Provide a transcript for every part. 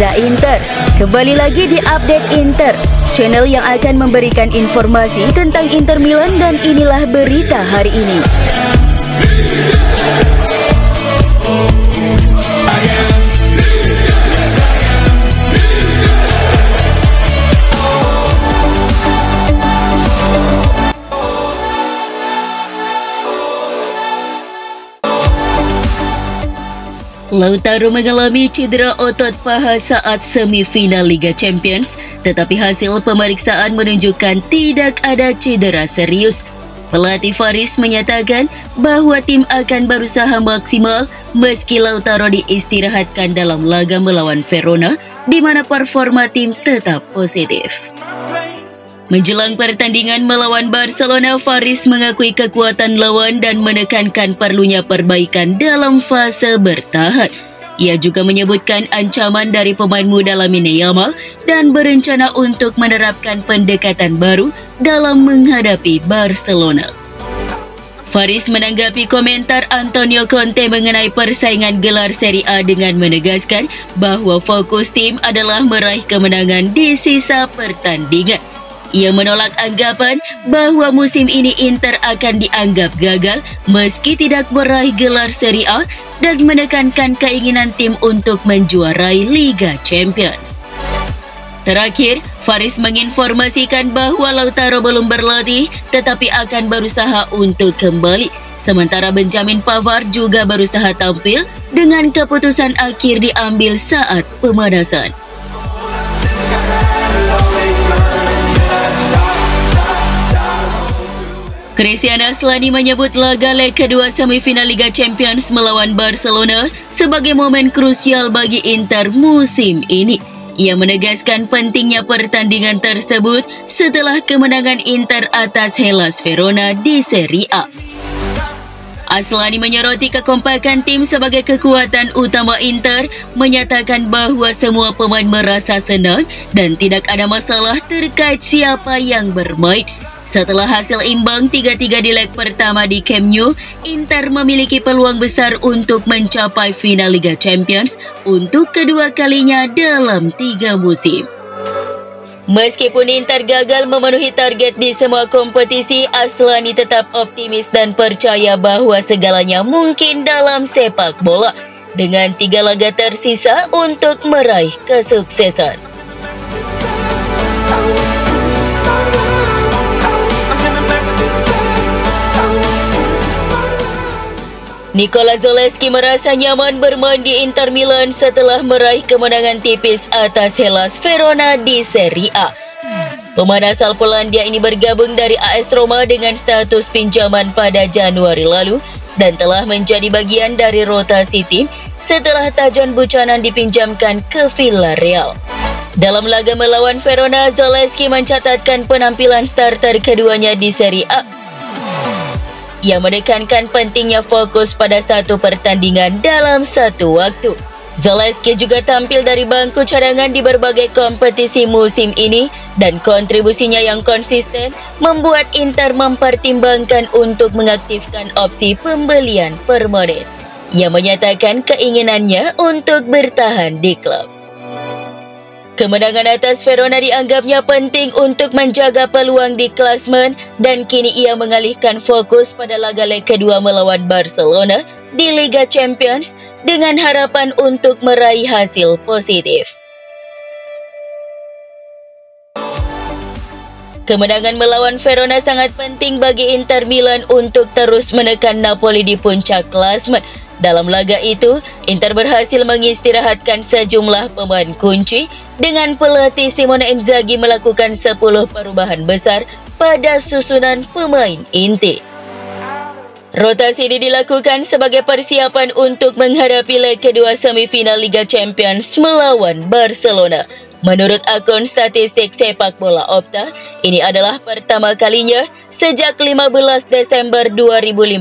Reza Inter. Kembali lagi di Update Inter, channel yang akan memberikan informasi tentang Inter Milan, dan inilah berita hari ini. Lautaro mengalami cedera otot paha saat semifinal Liga Champions, tetapi hasil pemeriksaan menunjukkan tidak ada cedera serius. Pelatih Faris menyatakan bahwa tim akan berusaha maksimal meski Lautaro diistirahatkan dalam laga melawan Verona, di mana performa tim tetap positif. Menjelang pertandingan melawan Barcelona, Faris mengakui kekuatan lawan dan menekankan perlunya perbaikan dalam fase bertahan. Ia juga menyebutkan ancaman dari pemain muda Lamine Yamal dan berencana untuk menerapkan pendekatan baru dalam menghadapi Barcelona. Faris menanggapi komentar Antonio Conte mengenai persaingan gelar Serie A dengan menegaskan bahwa fokus tim adalah meraih kemenangan di sisa pertandingan. Ia menolak anggapan bahwa musim ini Inter akan dianggap gagal meski tidak meraih gelar Serie A dan menekankan keinginan tim untuk menjuarai Liga Champions. Terakhir, Faris menginformasikan bahwa Lautaro belum berlatih tetapi akan berusaha untuk kembali. Sementara Benjamin Pavard juga berusaha tampil dengan keputusan akhir diambil saat pemanasan. Cristiano Aslani menyebut laga leg kedua semifinal Liga Champions melawan Barcelona sebagai momen krusial bagi Inter musim ini. Ia menegaskan pentingnya pertandingan tersebut setelah kemenangan Inter atas Hellas Verona di Serie A. Aslani menyoroti kekompakan tim sebagai kekuatan utama Inter, menyatakan bahwa semua pemain merasa senang dan tidak ada masalah terkait siapa yang bermain. Setelah hasil imbang 3-3 di leg pertama di Camp Nou, Inter memiliki peluang besar untuk mencapai final Liga Champions untuk kedua kalinya dalam 3 musim. Meskipun Inter gagal memenuhi target di semua kompetisi, Aslani tetap optimis dan percaya bahwa segalanya mungkin dalam sepak bola, dengan 3 laga tersisa untuk meraih kesuksesan. Nikola Zalewski merasa nyaman bermain di Inter Milan setelah meraih kemenangan tipis atas Hellas Verona di Serie A. Pemain asal Polandia ini bergabung dari AS Roma dengan status pinjaman pada Januari lalu dan telah menjadi bagian dari rotasi tim setelah Tajon Buchanan dipinjamkan ke Villarreal. Dalam laga melawan Verona, Zalewski mencatatkan penampilan starter keduanya di Serie A. Ia menekankan pentingnya fokus pada satu pertandingan dalam satu waktu. Zalewski juga tampil dari bangku cadangan di berbagai kompetisi musim ini dan kontribusinya yang konsisten membuat Inter mempertimbangkan untuk mengaktifkan opsi pembelian permanen. Ia menyatakan keinginannya untuk bertahan di klub. Kemenangan atas Verona dianggapnya penting untuk menjaga peluang di klasmen dan kini ia mengalihkan fokus pada laga leg kedua melawan Barcelona di Liga Champions dengan harapan untuk meraih hasil positif. Kemenangan melawan Verona sangat penting bagi Inter Milan untuk terus menekan Napoli di puncak klasmen. Dalam laga itu, Inter berhasil mengistirahatkan sejumlah pemain kunci dengan pelatih Simone Inzaghi melakukan 10 perubahan besar pada susunan pemain inti. Rotasi ini dilakukan sebagai persiapan untuk menghadapi leg kedua semifinal Liga Champions melawan Barcelona. Menurut akun statistik sepak bola Opta, ini adalah pertama kalinya sejak 15 Desember 2015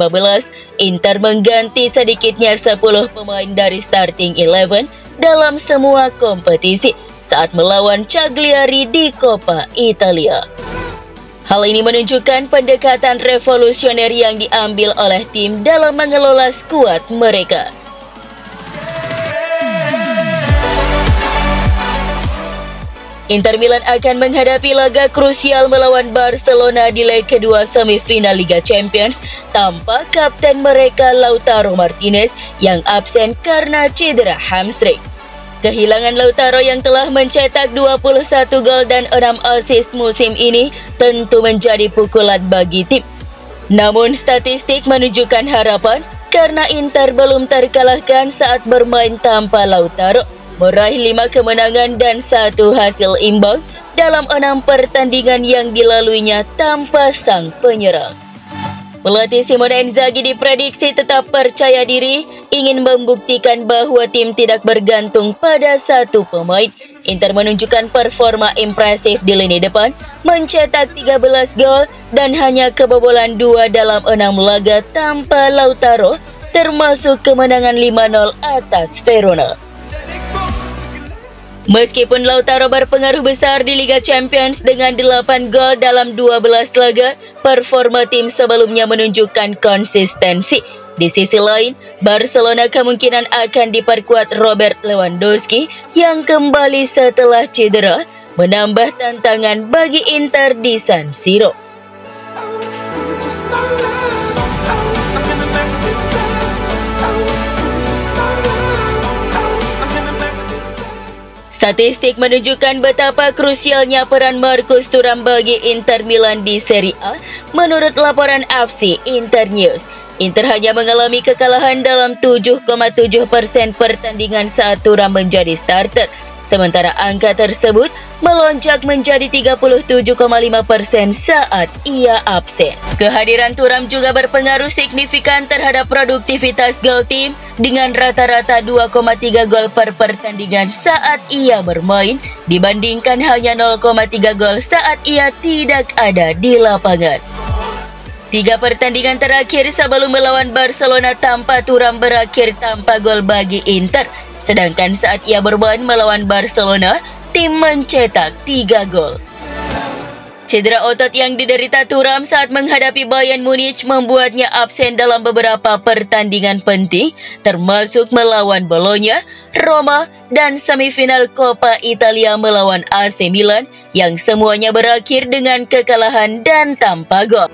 Inter mengganti sedikitnya 10 pemain dari starting 11 dalam semua kompetisi saat melawan Cagliari di Coppa Italia. Hal ini menunjukkan pendekatan revolusioner yang diambil oleh tim dalam mengelola skuad mereka. Inter Milan akan menghadapi laga krusial melawan Barcelona di leg kedua semifinal Liga Champions tanpa kapten mereka Lautaro Martinez yang absen karena cedera hamstring. Kehilangan Lautaro yang telah mencetak 21 gol dan 6 assist musim ini tentu menjadi pukulan bagi tim. Namun statistik menunjukkan harapan karena Inter belum terkalahkan saat bermain tanpa Lautaro, meraih 5 kemenangan dan 1 hasil imbang dalam 6 pertandingan yang dilaluinya tanpa sang penyerang. Pelatih Simone Inzaghi diprediksi tetap percaya diri, ingin membuktikan bahwa tim tidak bergantung pada satu pemain. Inter menunjukkan performa impresif di lini depan, mencetak 13 gol dan hanya kebobolan 2 dalam 6 laga tanpa Lautaro, termasuk kemenangan 5-0 atas Verona. Meskipun Lautaro berpengaruh besar di Liga Champions dengan 8 gol dalam 12 laga, performa tim sebelumnya menunjukkan konsistensi. Di sisi lain, Barcelona kemungkinan akan diperkuat Robert Lewandowski yang kembali setelah cedera, menambah tantangan bagi Inter di San Siro. Statistik menunjukkan betapa krusialnya peran Marcus Thuram bagi Inter Milan di Serie A. Menurut laporan FC Internews, Inter hanya mengalami kekalahan dalam 7,7% pertandingan saat Thuram menjadi starter. Sementara angka tersebut melonjak menjadi 37,5% saat ia absen. Kehadiran Thuram juga berpengaruh signifikan terhadap produktivitas gol tim dengan rata-rata 2,3 gol per pertandingan saat ia bermain dibandingkan hanya 0,3 gol saat ia tidak ada di lapangan. 3 pertandingan terakhir sebelum melawan Barcelona tanpa Thuram berakhir tanpa gol bagi Inter. Sedangkan saat ia bermain melawan Barcelona, tim mencetak 3 gol. Cedera otot yang diderita Thuram saat menghadapi Bayern Munich membuatnya absen dalam beberapa pertandingan penting, termasuk melawan Bologna, Roma, dan semifinal Coppa Italia melawan AC Milan, yang semuanya berakhir dengan kekalahan dan tanpa gol.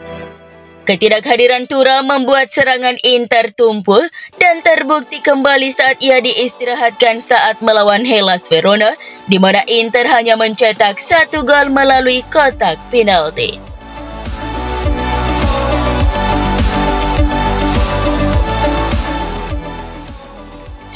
Ketidakhadiran Thuram membuat serangan Inter tumpul dan terbukti kembali saat ia diistirahatkan saat melawan Hellas Verona, di mana Inter hanya mencetak 1 gol melalui kotak penalti.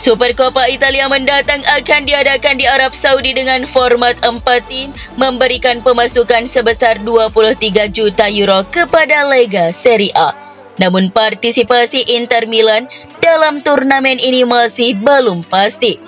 Super Coppa Italia mendatang akan diadakan di Arab Saudi dengan format 4 tim, memberikan pemasukan sebesar 23 juta euro kepada Lega Serie A. Namun partisipasi Inter Milan dalam turnamen ini masih belum pasti.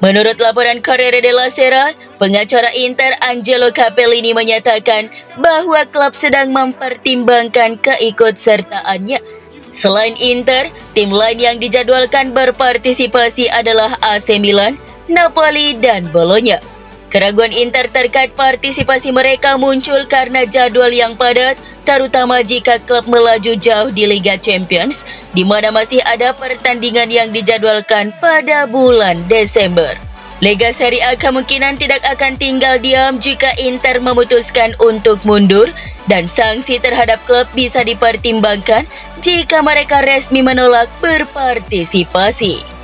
Menurut laporan Corriere della Sera, pengacara Inter Angelo Capellini menyatakan bahwa klub sedang mempertimbangkan keikutsertaannya. Selain Inter, tim lain yang dijadwalkan berpartisipasi adalah AC Milan, Napoli, dan Bologna. Keraguan Inter terkait partisipasi mereka muncul karena jadwal yang padat, terutama jika klub melaju jauh di Liga Champions, di mana masih ada pertandingan yang dijadwalkan pada bulan Desember. Lega Serie A kemungkinan tidak akan tinggal diam jika Inter memutuskan untuk mundur, dan sanksi terhadap klub bisa dipertimbangkan jika mereka resmi menolak berpartisipasi.